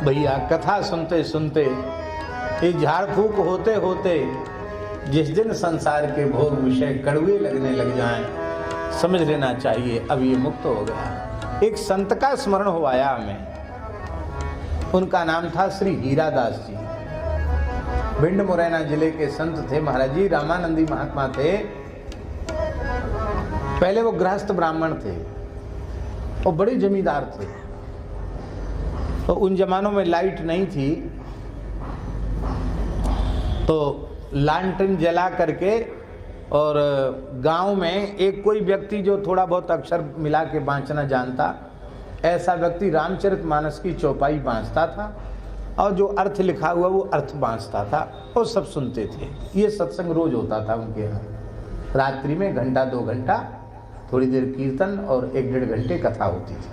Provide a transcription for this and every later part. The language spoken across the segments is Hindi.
भैया कथा सुनते सुनते ये झाड़ फूक होते होते जिस दिन संसार के भोग विषय कड़वे लगने लग जाएं, समझ लेना चाहिए अब ये मुक्त हो गया। एक संत का स्मरण हो आया हमें, उनका नाम था श्री हीरादास जी। भिंड मुरैना जिले के संत थे महाराज जी, रामानंदी महात्मा थे। पहले वो गृहस्थ ब्राह्मण थे और बड़े जमींदार थे। तो उन जमानों में लाइट नहीं थी, तो लालटेन जला करके, और गांव में एक कोई व्यक्ति जो थोड़ा बहुत अक्षर मिला के बाँचना जानता, ऐसा व्यक्ति रामचरितमानस की चौपाई बाँचता था और जो अर्थ लिखा हुआ वो अर्थ बाँचता था और सब सुनते थे। ये सत्संग रोज होता था उनके यहाँ। रात्रि में घंटा 2 घंटा थोड़ी देर कीर्तन और 1-1.5 घंटे कथा होती थी।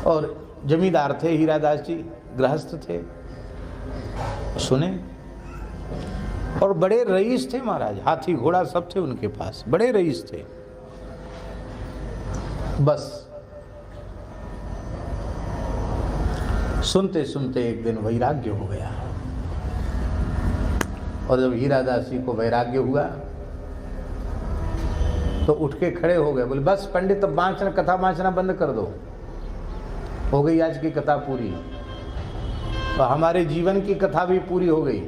और जमींदार थे हीरादास जी, गृहस्थ थे, सुने। और बड़े रईस थे महाराज, हाथी घोड़ा सब थे उनके पास, बड़े रईस थे। बस सुनते सुनते एक दिन वैराग्य हो गया। और जब हीरादास जी को वैराग्य हुआ तो उठ के खड़े हो गए, बोले बस पंडित अब बाँचना, कथा बाँचना बंद कर दो, हो गई आज की कथा पूरी। तो हमारे जीवन की कथा भी पूरी हो गई।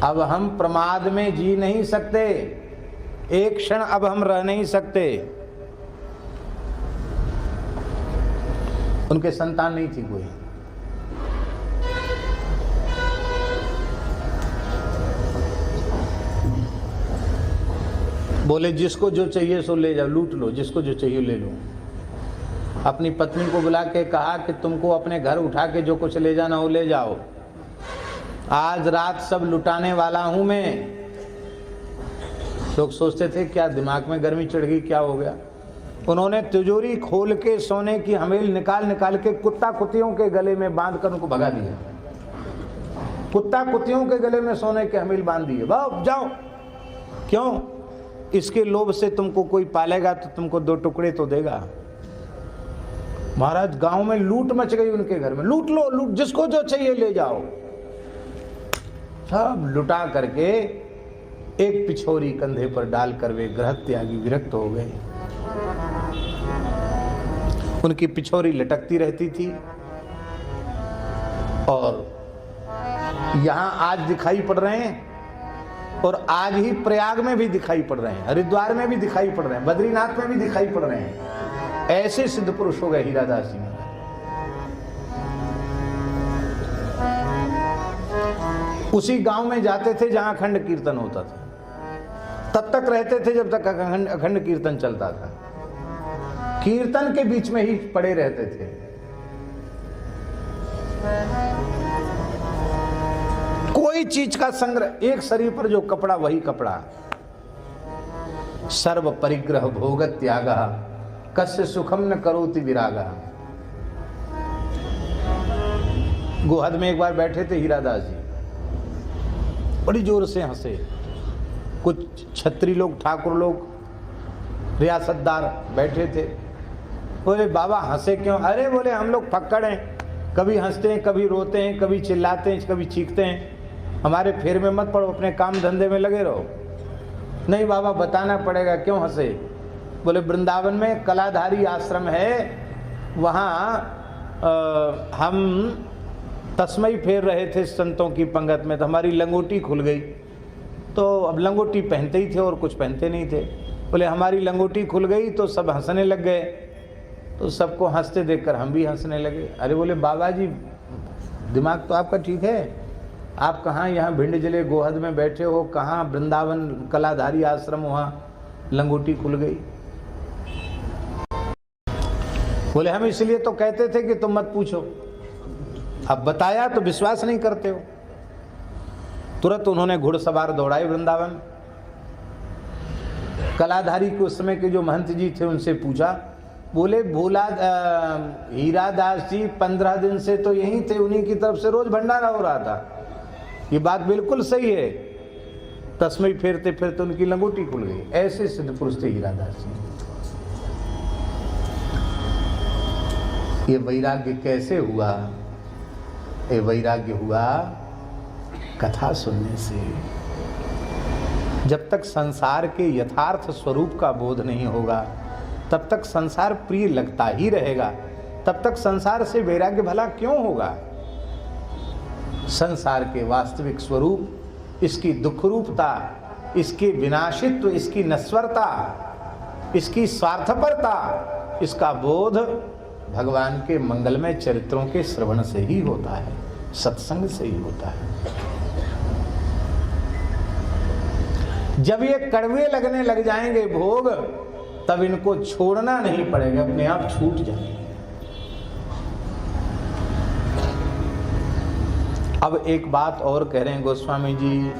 अब हम प्रमाद में जी नहीं सकते, एक क्षण अब हम रह नहीं सकते। उनके संतान नहीं थी कोई। बोले जिसको जो चाहिए सो ले जाओ, लूट लो, जिसको जो चाहिए ले लो। अपनी पत्नी को बुला के कहा कि तुमको अपने घर उठा के जो कुछ ले जाना हो ले जाओ, आज रात सब लुटाने वाला हूं मैं। लोग सोचते थे क्या दिमाग में गर्मी चढ़ गई, क्या हो गया। उन्होंने तिजोरी खोल के सोने की हमेल निकाल निकाल के कुत्ता कुत्तियों के गले में बांध कर उनको भगा दिया। कुत्ता कुत्तियों के गले में सोने के हमेल बांध दिए, बाप जाओ। क्यों? इसके लोभ से तुमको कोई पालेगा तो तुमको 2 टुकड़े तो देगा। महाराज गांव में लूट मच गई उनके घर में, लूट लो, लूट, जिसको जो चाहिए ले जाओ। सब लुटा करके एक पिछोरी कंधे पर डालकर वे गृह त्यागी विरक्त हो गए। उनकी पिछोरी लटकती रहती थी और यहां आज दिखाई पड़ रहे हैं, और आज ही प्रयाग में भी दिखाई पड़ रहे हैं, हरिद्वार में भी दिखाई पड़ रहे हैं, बद्रीनाथ में भी दिखाई पड़ रहे हैं। ऐसे सिद्ध पुरुष हो गए हीरादास जी। उसी गांव में जाते थे जहां अखंड कीर्तन होता था, तब तक रहते थे जब तक अखंड कीर्तन चलता था। कीर्तन के बीच में ही पड़े रहते थे। कोई चीज का संग्रह, एक शरीर पर जो कपड़ा वही कपड़ा। सर्व परिग्रह भोग त्यागा, कस्य सुखम न करोति विरागा। गोहद में एक बार बैठे थे हीरादास जी, बड़ी जोर से हंसे। कुछ छत्री लोग, ठाकुर लोग, रियासतदार बैठे थे। बोले बाबा हंसे क्यों? अरे बोले हम लोग फक्कड़ हैं, कभी हंसते हैं, कभी रोते हैं, कभी चिल्लाते हैं, कभी चीखते हैं। हमारे फेर में मत पड़ो, अपने काम धंधे में लगे रहो। नहीं बाबा बताना पड़ेगा, क्यों हंसे? बोले वृंदावन में कलाधारी आश्रम है, वहाँ हम तस्मई फेर रहे थे संतों की पंगत में, तो हमारी लंगोटी खुल गई। तो अब लंगोटी पहनते ही थे और कुछ पहनते नहीं थे। बोले हमारी लंगोटी खुल गई तो सब हंसने लग गए, तो सबको हंसते देखकर हम भी हंसने लगे। अरे बोले बाबा जी दिमाग तो आपका ठीक है, आप कहाँ यहाँ भिंड जिले गोहद में बैठे हो, कहाँ वृंदावन कलाधारी आश्रम, वहाँ लंगोटी खुल गई। बोले हम इसलिए तो कहते थे कि तुम मत पूछो, अब बताया तो विश्वास नहीं करते हो। तुरंत उन्होंने घुड़सवार दौड़ाए वृंदावन। कलाधारी के उस समय के जो महंत जी थे उनसे पूछा, बोले भोला हीरादास जी 15 दिन से तो यहीं थे, उन्हीं की तरफ से रोज भंडारा हो रहा था। ये बात बिल्कुल सही है। तस्मई फेरते फिरते उनकी लंगोटी खुल गई। ऐसे सिद्ध पुरुष थे हीरादास जी। ये वैराग्य कैसे हुआ? ये वैराग्य हुआ कथा सुनने से। जब तक संसार के यथार्थ स्वरूप का बोध नहीं होगा तब तक संसार प्रिय लगता ही रहेगा, तब तक संसार से वैराग्य भला क्यों होगा? संसार के वास्तविक स्वरूप, इसकी दुख रूपता, इसके विनाशित्व, इसकी नश्वरता, इसकी स्वार्थपरता, इसका बोध भगवान के मंगलमय चरित्रों के श्रवण से ही होता है, सत्संग से ही होता है। जब ये कड़वे लगने लग जाएंगे भोग, तब इनको छोड़ना नहीं पड़ेगा, अपने आप छूट जाएंगे। अब एक बात और कह रहे हैं गोस्वामी जी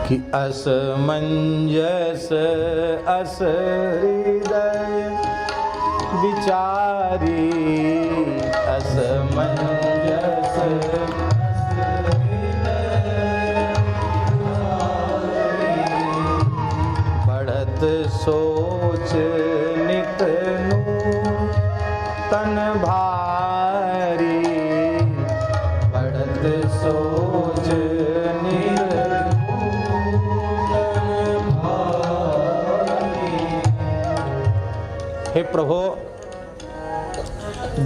कि असमंजस अस हृदय विचारी, असमंजस बढ़त सोच नित तन भारी, बढ़त सोच नित भारी। हे प्रभु,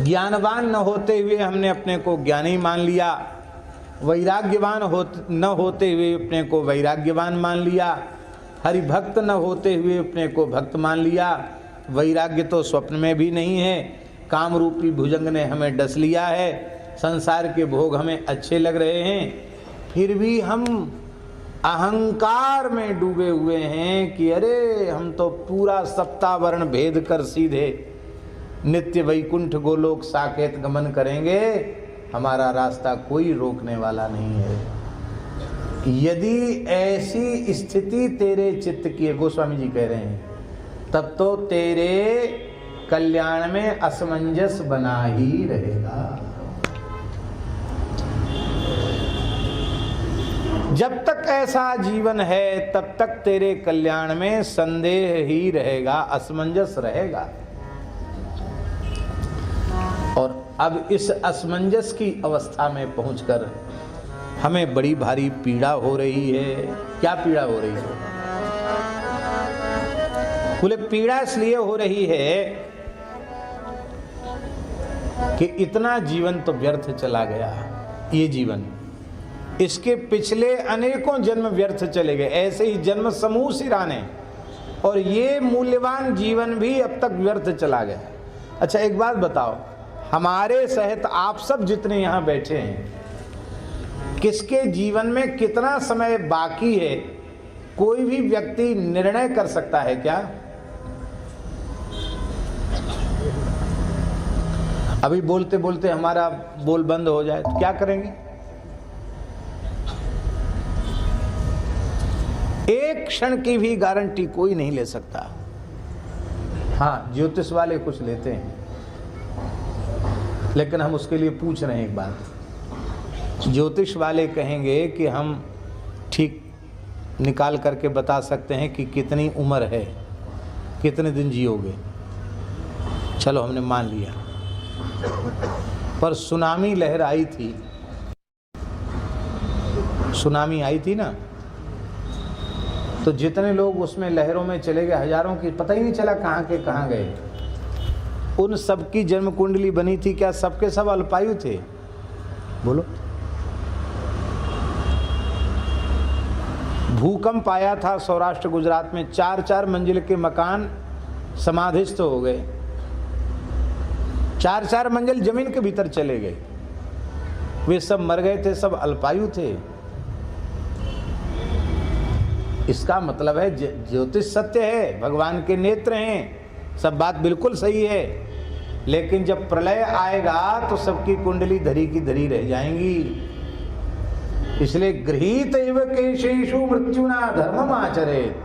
ज्ञानवान न होते हुए हमने अपने को ज्ञानी मान लिया, वैराग्यवान न होते हुए अपने को वैराग्यवान मान लिया, हरि भक्त न होते हुए अपने को भक्त मान लिया। वैराग्य तो स्वप्न में भी नहीं है, काम रूपी भुजंग ने हमें डस लिया है, संसार के भोग हमें अच्छे लग रहे हैं, फिर भी हम अहंकार में डूबे हुए हैं कि अरे हम तो पूरा सप्तावर्ण भेद कर सीधे नित्य वैकुंठ गोलोक साकेत गमन करेंगे, हमारा रास्ता कोई रोकने वाला नहीं है। यदि ऐसी स्थिति तेरे चित्त की है, गोस्वामी जी कह रहे हैं, तब तो तेरे कल्याण में असमंजस बना ही रहेगा। जब तक ऐसा जीवन है तब तक तेरे कल्याण में संदेह ही रहेगा, असमंजस रहेगा। और अब इस असमंजस की अवस्था में पहुंचकर हमें बड़ी भारी पीड़ा हो रही है। क्या पीड़ा हो रही है? बोले पीड़ा इसलिए हो रही है कि इतना जीवन तो व्यर्थ चला गया, ये जीवन, इसके पिछले अनेकों जन्म व्यर्थ चले गए, ऐसे ही जन्म समूह सिराने, और ये मूल्यवान जीवन भी अब तक व्यर्थ चला गया। अच्छा एक बात बताओ, हमारे सहित आप सब जितने यहाँ बैठे हैं, किसके जीवन में कितना समय बाकी है, कोई भी व्यक्ति निर्णय कर सकता है क्या? अभी बोलते बोलते हमारा बोल बंद हो जाए तो क्या करेंगे? एक क्षण की भी गारंटी कोई नहीं ले सकता। हाँ, ज्योतिष वाले कुछ लेते हैं, लेकिन हम उसके लिए पूछ रहे हैं एक बात। ज्योतिष वाले कहेंगे कि हम ठीक निकाल करके बता सकते हैं कि कितनी उम्र है, कितने दिन जियोगे, चलो हमने मान लिया। पर सुनामी लहर आई थी, सुनामी आई थी ना, तो जितने लोग उसमें लहरों में चले गए, हजारों की, पता ही नहीं चला कहाँ के कहाँ गए। उन सबकी जन्म कुंडली बनी थी, क्या सबके सब अल्पायु थे? बोलो। भूकंप आया था सौराष्ट्र गुजरात में, 4-4 मंजिल के मकान समाधिस्थ हो गए, 4-4 मंजिल जमीन के भीतर चले गए। वे सब मर गए थे, सब अल्पायु थे। इसका मतलब है ज्योतिष सत्य है, भगवान के नेत्र हैं, सब बात बिल्कुल सही है। लेकिन जब प्रलय आएगा तो सबकी कुंडली धरी की धरी रह जाएंगी। इसलिए गृहीत एव केशेषु मृत्युना धर्मम आचरेत,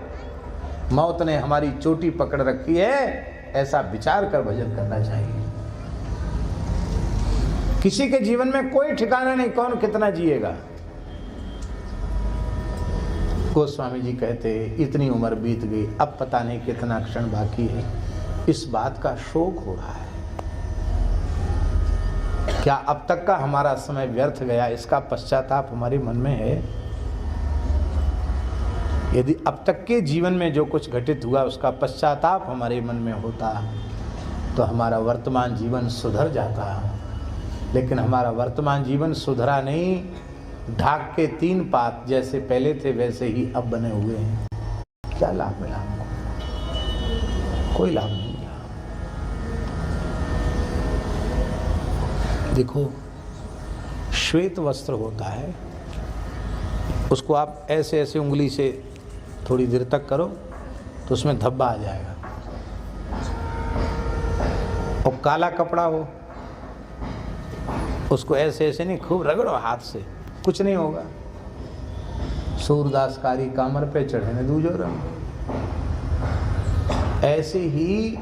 मौत ने हमारी चोटी पकड़ रखी है, ऐसा विचार कर भजन करना चाहिए। किसी के जीवन में कोई ठिकाना नहीं, कौन कितना जिएगा। गोस्वामी जी कहते इतनी उम्र बीत गई, अब पता नहीं कितना क्षण बाकी है, इस बात का शोक हो रहा है। क्या अब तक का हमारा समय व्यर्थ गया, इसका पश्चाताप हमारे मन में है? यदि अब तक के जीवन में जो कुछ घटित हुआ उसका पश्चाताप हमारे मन में होता तो हमारा वर्तमान जीवन सुधर जाता। लेकिन हमारा वर्तमान जीवन सुधरा नहीं, ढाक के 3 पात जैसे पहले थे वैसे ही अब बने हुए हैं। क्या लाभ मिला हमको? कोई लाभ नहीं मिला। देखो, श्वेत वस्त्र होता है, उसको आप ऐसे ऐसे उंगली से थोड़ी देर तक करो तो उसमें धब्बा आ जाएगा। और काला कपड़ा हो, उसको ऐसे ऐसे नहीं, खूब रगड़ो हाथ से, कुछ नहीं होगा। सूरदास कारी कामर पे चढ़े ने दूजो रंग। ऐसे ही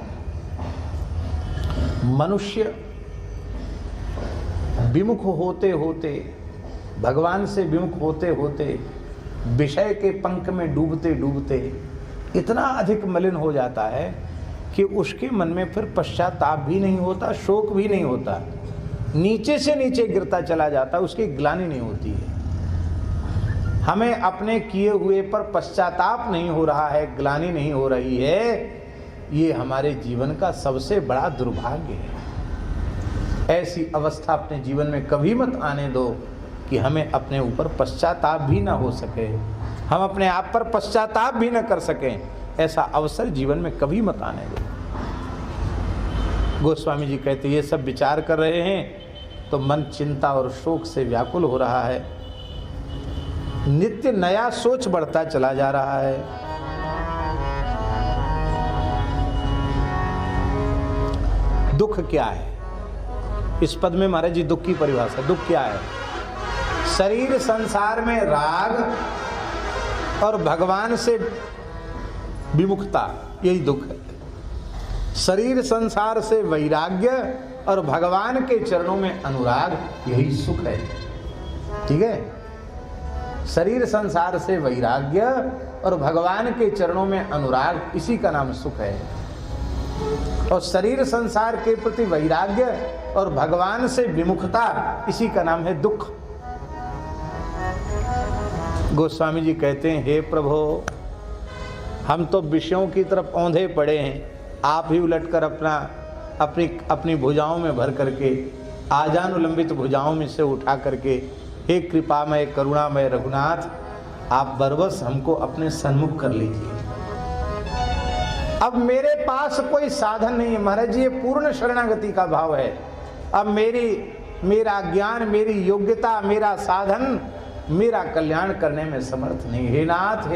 मनुष्य विमुख होते होते, भगवान से विमुख होते होते, विषय के पंख में डूबते डूबते इतना अधिक मलिन हो जाता है कि उसके मन में फिर पश्चाताप भी नहीं होता, शोक भी नहीं होता, नीचे से नीचे गिरता चला जाता, उसकी ग्लानि नहीं होती है। हमें अपने किए हुए पर पश्चाताप नहीं हो रहा है, ग्लानि नहीं हो रही है, ये हमारे जीवन का सबसे बड़ा दुर्भाग्य है। ऐसी अवस्था अपने जीवन में कभी मत आने दो कि हमें अपने ऊपर पश्चाताप भी ना हो सके, हम अपने आप पर पश्चाताप भी ना कर सकें। ऐसा अवसर जीवन में कभी मत आने दो। गोस्वामी जी कहते ये सब विचार कर रहे हैं तो मन चिंता और शोक से व्याकुल हो रहा है। नित्य नया सोच बढ़ता चला जा रहा है। दुख क्या है? इस पद में महाराज जी दुख की परिभाषा, दुख क्या है? शरीर संसार में राग और भगवान से विमुखता, यही दुख है। शरीर संसार से वैराग्य और भगवान के चरणों में अनुराग, यही सुख है। ठीक है? शरीर संसार से वैराग्य और भगवान के चरणों में अनुराग, इसी का नाम सुख है। और शरीर संसार के प्रति वैराग्य और भगवान से विमुखता, इसी का नाम है दुख। गोस्वामी जी कहते हैं, हे प्रभु, हम तो विषयों की तरफ औंधे पड़े हैं, आप ही उलटकर अपनी भुजाओं में भर करके, आजानुलंबित भुजाओं में से उठा करके, हे कृपामय करुणामय रघुनाथ, आप बरबस हमको अपने सन्मुख कर लीजिए। अब मेरे पास कोई साधन नहीं है महाराज जी, ये पूर्ण शरणागति का भाव है। अब मेरा ज्ञान, मेरी योग्यता, मेरा साधन मेरा कल्याण करने में समर्थ नहीं। हे नाथ,